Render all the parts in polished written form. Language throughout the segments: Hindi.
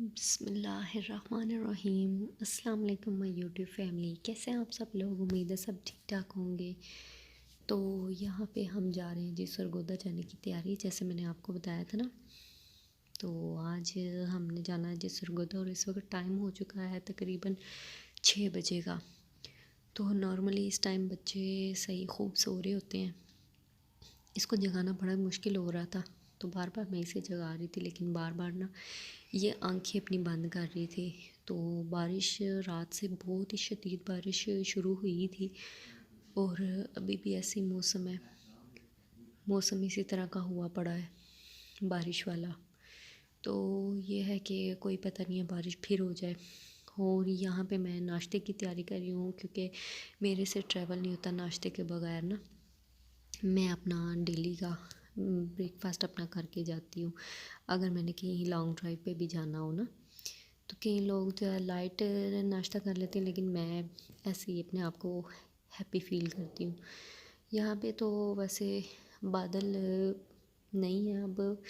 बिस्मिल्लाहिर्रहमानिर्रहीम। अस्सलाम वालेकुम माय यूट्यूब फैमिली, कैसे हैं आप सब लोग। उम्मीद है सब ठीक ठाक होंगे। तो यहाँ पे हम जा रहे हैं जी सरगोदा जाने की तैयारी, जैसे मैंने आपको बताया था ना। तो आज हमने जाना है जी सरगोदा और इस वक्त टाइम हो चुका है तकरीबन 6 बजे का। तो नॉर्मली इस टाइम बच्चे सही खूब सो रहे होते हैं, इसको जगाना बड़ा मुश्किल हो रहा था। तो बार बार मैं इसे जगा रही थी, लेकिन बार बार ना ये आंखें अपनी बंद कर रही थी। तो बारिश रात से बहुत ही शदीद बारिश शुरू हुई थी और अभी भी ऐसी मौसम है, मौसम इसी तरह का हुआ पड़ा है बारिश वाला। तो ये है कि कोई पता नहीं है बारिश फिर हो जाए। और यहाँ पे मैं नाश्ते की तैयारी कर रही हूँ, क्योंकि मेरे से ट्रैवल नहीं होता नाश्ते के बगैर ना। मैं अपना डेली का ब्रेकफास्ट अपना करके जाती हूँ। अगर मैंने कहीं लॉन्ग ड्राइव पे भी जाना हो ना, तो कई लोग जो है लाइट नाश्ता कर लेते हैं, लेकिन मैं ऐसे ही अपने आप को हैप्पी फील करती हूँ। यहाँ पे तो वैसे बादल नहीं है, अब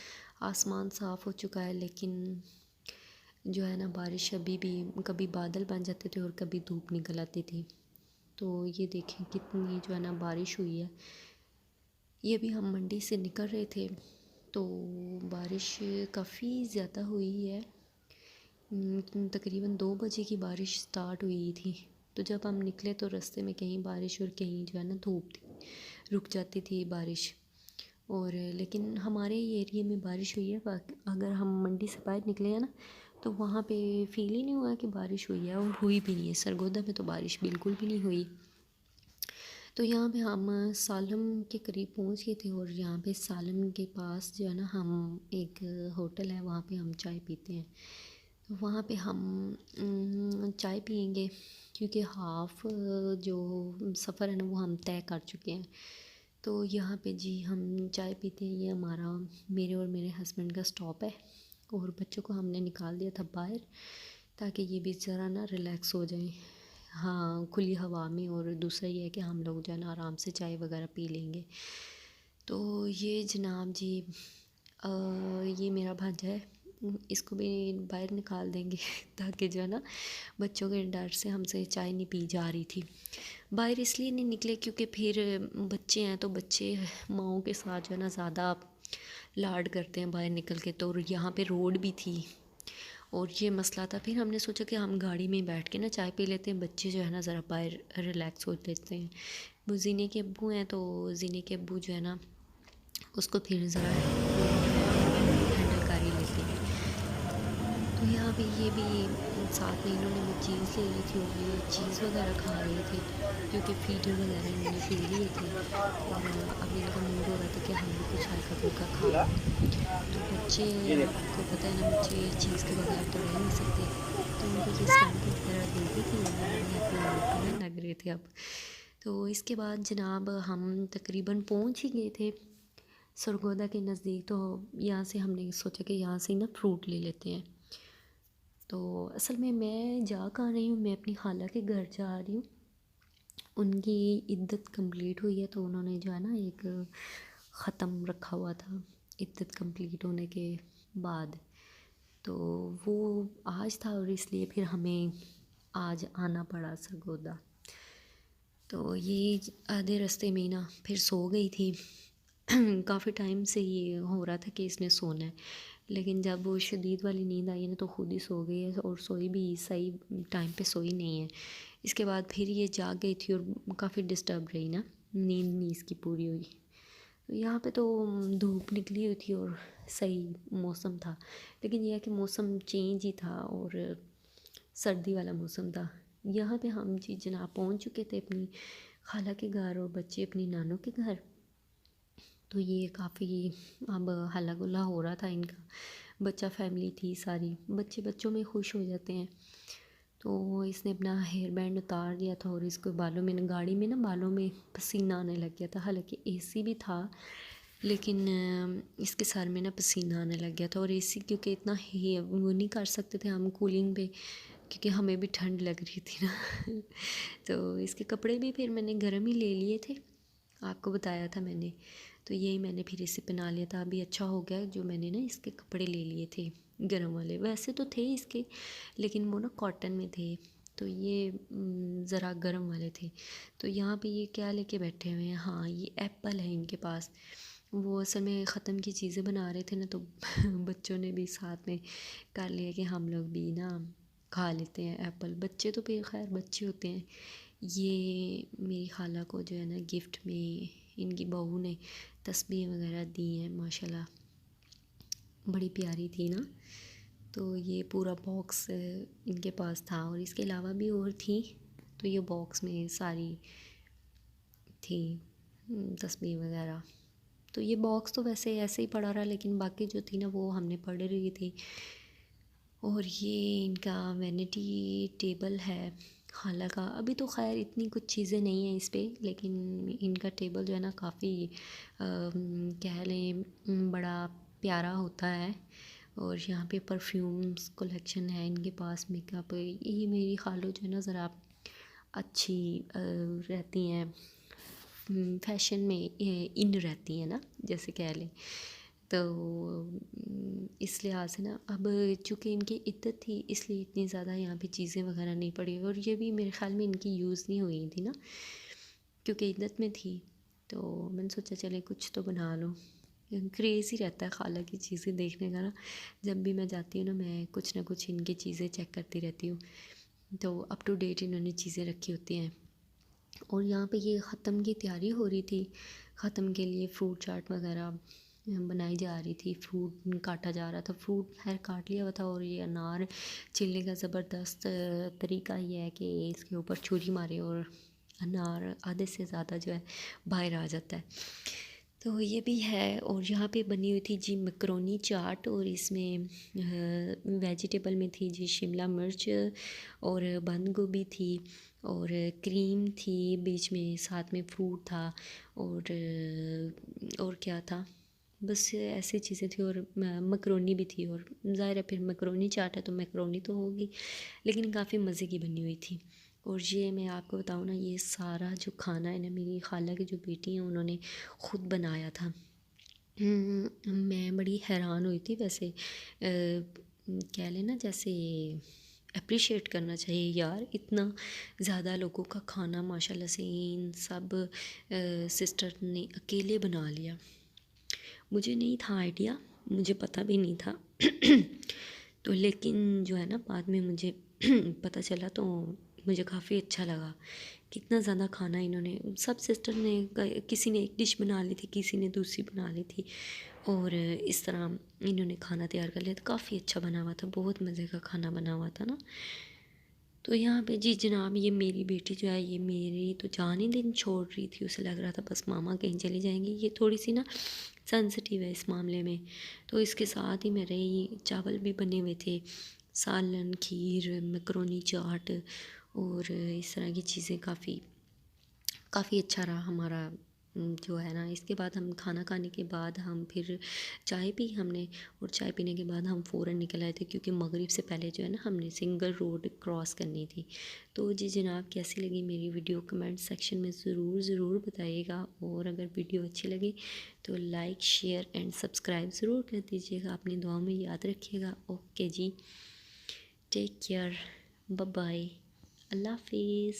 आसमान साफ़ हो चुका है, लेकिन जो है ना बारिश अभी भी कभी बादल बन जाते थे और कभी धूप निकल आती थी। तो ये देखें कितनी जो है ना बारिश हुई है। ये भी हम मंडी से निकल रहे थे तो बारिश काफ़ी ज़्यादा हुई है। तकरीबन 2 बजे की बारिश स्टार्ट हुई थी। तो जब हम निकले तो रास्ते में कहीं बारिश और कहीं जो है ना धूप थी, रुक जाती थी बारिश। और लेकिन हमारे एरिया में बारिश हुई है। अगर हम मंडी से बाहर निकले हैं ना, तो वहाँ पे फील ही नहीं हुआ कि बारिश हुई है, और हुई भी नहीं है। सरगोदा में तो बारिश बिल्कुल भी नहीं हुई। तो यहाँ पे हम सालम के करीब पहुँच गए थे, और यहाँ पे सालम के पास जो है ना हम एक होटल है, वहाँ पे हम चाय पीते हैं। तो वहाँ पे हम चाय पियेंगे, क्योंकि हाफ़ जो सफ़र है ना वो हम तय कर चुके हैं। तो यहाँ पे जी हम चाय पीते हैं। ये हमारा मेरे और मेरे हस्बैंड का स्टॉप है, और बच्चों को हमने निकाल दिया था बाहर, ताकि ये भी ज़रा ना रिलैक्स हो जाएं, हाँ, खुली हवा में। और दूसरा ये है कि हम लोग जो है ना आराम से चाय वगैरह पी लेंगे। तो ये जनाब जी ये मेरा भांजा है, इसको भी बाहर निकाल देंगे ताकि जो है ना बच्चों के डर से हमसे चाय नहीं पी जा रही थी। बाहर इसलिए नहीं निकले क्योंकि फिर बच्चे हैं, तो बच्चे माओं के साथ जो है ना ज़्यादा लाड करते हैं बाहर निकल के। तो यहाँ पे रोड भी थी और ये मसला था। फिर हमने सोचा कि हम गाड़ी में बैठ के ना चाय पी लेते हैं, बच्चे जो है ना ज़रा बाहर रिलैक्स हो लेते हैं। वो जीने के अब्बू हैं, तो जीने के अब्बू जो है ना उसको फिर ज़रा हैंडल कर ही लेते हैं। तो यहाँ पे ये भी साथ में इन्होंने भी चीज़ ले ली थी, और ये चीज़ वगैरह खा रहे थे, क्योंकि फीडर वगैरह इन्होंने पी लिए थे। और अब इनका मूड हो रहा था कि हम भी कुछ हल्का फुल्का खा लें। तो बच्चे, आपको पता है ना, बच्चे चीज़ के बगैर तो रह नहीं सकते। तो उनको ये स्टैंपिंग वगैरह दे दी थी, और बड़े हैप्पी मूड में लग रहे थे अब। तो इसके बाद जनाब हम तकरीबन पहुँच ही गए थे सरगोदा के नज़दीक। तो यहाँ से हमने सोचा कि यहाँ से ना फ्रूट ले लेते हैं। तो असल में मैं जा कहाँ रही हूँ, मैं अपनी खाला के घर जा रही हूँ। उनकी इद्दत कंप्लीट हुई है, तो उन्होंने जो है ना एक ख़त्म रखा हुआ था इद्दत कंप्लीट होने के बाद। तो वो आज था, और इसलिए फिर हमें आज आना पड़ा सरगोदा। तो ये आधे रास्ते में ना फिर सो गई थी काफ़ी टाइम से ये हो रहा था कि इसने सोना है, लेकिन जब वो शदीद वाली नींद आई है ना, तो खुद ही सो गई है, और सोई भी सही टाइम पे सोई नहीं है। इसके बाद फिर ये जाग गई थी और काफ़ी डिस्टर्ब रही ना, नींद नहीं इसकी पूरी हुई। तो यहाँ पे तो धूप निकली हुई थी और सही मौसम था, लेकिन यह है कि मौसम चेंज ही था और सर्दी वाला मौसम था। यहाँ पे हम जी जनाब पहुँच चुके थे अपनी खाला के घर, और बच्चे अपनी नानों के घर। तो ये काफ़ी अब हल्ला गुल्ला हो रहा था इनका, बच्चा फैमिली थी सारी, बच्चे बच्चों में खुश हो जाते हैं। तो इसने अपना हेयर बैंड उतार दिया था, और इसको बालों में, गाड़ी में ना बालों में पसीना आने लग गया था। हालांकि एसी भी था, लेकिन इसके सर में ना पसीना आने लग गया था। और एसी क्योंकि इतना ही वो नहीं कर सकते थे हम कूलिंग पे, क्योंकि हमें भी ठंड लग रही थी ना तो इसके कपड़े भी फिर मैंने गर्म ही ले लिए थे, आपको बताया था मैंने। तो यही मैंने फिर इसे पहना लिया था। अभी अच्छा हो गया जो मैंने ना इसके कपड़े ले लिए थे, गरम वाले वैसे तो थे इसके, लेकिन वो ना कॉटन में थे, तो ये ज़रा गर्म वाले थे। तो यहाँ पे ये क्या लेके बैठे हुए हैं, हाँ ये एप्पल है इनके पास। वो असल में ख़त्म की चीज़ें बना रहे थे ना, तो बच्चों ने भी साथ में कर लिया कि हम लोग भी ना खा लेते हैं एप्पल। बच्चे तो फिर खैर बच्चे होते हैं। ये मेरी खाला को जो है ना गिफ्ट में इनकी बहू ने तस्बीह वगैरह दी हैं, माशाल्लाह बड़ी प्यारी थी ना। तो ये पूरा बॉक्स इनके पास था, और इसके अलावा भी और थी, तो ये बॉक्स में सारी थी तस्बीह वगैरह। तो ये बॉक्स तो वैसे ऐसे ही पड़ा रहा, लेकिन बाकी जो थी ना वो हमने पढ़ रही थी। और ये इनका वैनिटी टेबल है खाला का। अभी तो खैर इतनी कुछ चीज़ें नहीं हैं इस पे, लेकिन इनका टेबल जो है ना काफ़ी कह लें बड़ा प्यारा होता है। और यहाँ पे परफ्यूम्स कलेक्शन है इनके पास, मेकअप। ये मेरी खालो जो है ना ज़रा अच्छी रहती हैं, फैशन में इन रहती हैं ना, जैसे कह लें। तो इस लिहाज से ना अब चूँकि इनकी इद्दत थी, इसलिए इतनी ज़्यादा यहाँ पे चीज़ें वगैरह नहीं पड़ी, और ये भी मेरे ख़्याल में इनकी यूज़ नहीं हुई थी ना, क्योंकि इद्दत में थी। तो मैंने सोचा चले कुछ तो बना लो। क्रेज़ ही रहता है खाला की चीज़ें देखने का ना। जब भी मैं जाती हूँ ना, मैं कुछ ना कुछ इनकी चीज़ें चेक करती रहती हूँ। तो अप टू डेट इन्होंने चीज़ें रखी होती हैं। और यहाँ पे ये ख़त्म की तैयारी हो रही थी, ख़त्म के लिए फ्रूट चाट वगैरह बनाई जा रही थी, फ्रूट काटा जा रहा था। फ्रूट खैर काट लिया हुआ था, और ये अनार छिलने का ज़बरदस्त तरीका ये है कि इसके ऊपर छुरी मारे और अनार आधे से ज़्यादा जो है बाहर आ जाता है। तो ये भी है। और यहाँ पे बनी हुई थी जी मकरोनी चाट, और इसमें वेजिटेबल में थी जी शिमला मिर्च और बंद गोभी थी, और क्रीम थी बीच में, साथ में फ्रूट था, और क्या था, बस ऐसी चीज़ें थी। और मकरोनी भी थी, और ज़ाहिर है फिर मकरोनी चाट है तो मकरोनी तो होगी, लेकिन काफ़ी मज़े की बनी हुई थी। और ये मैं आपको बताऊँ ना, ये सारा जो खाना है ना, मेरी खाला की जो बेटी हैं उन्होंने ख़ुद बनाया था। मैं बड़ी हैरान हुई थी वैसे, कह लेना जैसे अप्रिशिएट करना चाहिए यार, इतना ज़्यादा लोगों का खाना माशाल्लाह से इन सब सिस्टर ने अकेले बना लिया। मुझे नहीं था आइडिया, मुझे पता भी नहीं था। तो लेकिन जो है ना बाद में मुझे पता चला, तो मुझे काफ़ी अच्छा लगा। कितना ज़्यादा खाना इन्होंने सब सिस्टर ने, किसी ने एक डिश बना ली थी, किसी ने दूसरी बना ली थी, और इस तरह इन्होंने खाना तैयार कर लिया था। काफ़ी अच्छा बना हुआ था, बहुत मज़े का खाना बना हुआ था ना। तो यहाँ पे जी जनाब, ये मेरी बेटी जो है, ये मेरी तो जान ही दिन छोड़ रही थी। उसे लग रहा था बस मामा कहीं चली जाएंगी। ये थोड़ी सी ना सेंसिटिव है इस मामले में। तो इसके साथ ही मेरे ये चावल भी बने हुए थे, सालन, खीर, मकरोनी चाट, और इस तरह की चीज़ें। काफ़ी अच्छा रहा हमारा जो है ना। इसके बाद हम खाना खाने के बाद हम फिर चाय पी हमने, और चाय पीने के बाद हम फ़ौरन निकल आए थे, क्योंकि मगरिब से पहले जो है ना हमने सिंगल रोड क्रॉस करनी थी। तो जी जनाब, कैसी लगी मेरी वीडियो कमेंट सेक्शन में ज़रूर बताइएगा। और अगर वीडियो अच्छी लगी तो लाइक शेयर एंड सब्सक्राइब ज़रूर कर दीजिएगा। अपनी दुआ में याद रखिएगा। ओके जी, टेक केयर, बाय बाय, अल्लाह हाफिज़।